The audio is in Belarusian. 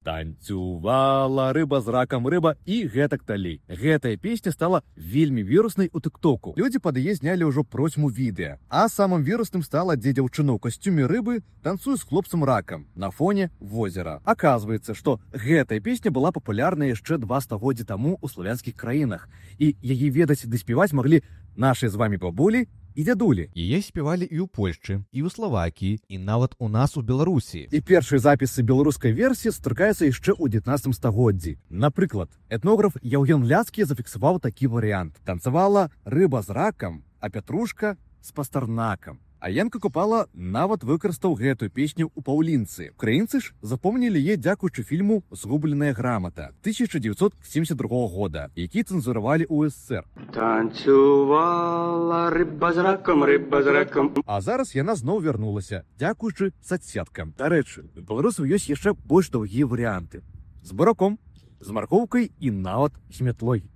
Танцювала рыба з ракам рыба і гэтак далей. Гэтая песня стала вельмі віруснай у тыктоку. Людзі пад яе знялі ўжо процьму відэа. А самым вірусным стала, дзе дзяўчына ў касцюме рыбы танцуе з хлопцам ракам на фоне возера. Аказваецца, што гэтая песня была папулярная яшчэ 2 стагоддзі таму ў славянскіх краінах. І яе ведаць ды спяваць маглі нашы з вамі бабулі і дзядулі. Яе спявалі і ў Польшчы, і ў Славакіі, і нават у нас у Беларусі. І першыя запісы беларускай версіі сустракаюцца яшчэ ў 19 стагоддзі. Напрыклад, этнограф Яўген Ляскі зафіксаваў такі варыянт. Танцавала рыба з ракам, а пятрушка з пастарнакам. А Янка Купала нават выкарыстаў гэтую песню ў паўлінцы. Украінцы ж запомнілі яе дзякуючы фільму «Згубленая грамата» 1972 года, які цэнзуравалі ў СССР. Танцювала рыба з раком, рыба з раком. А зараз яна зноў вярнулася, дзякуючы соцсеткам. Дарэчы, у беларусаў ёсць яшчэ больш доўгія варыянты. З бураком, з маркоўкай і нават з мятлой.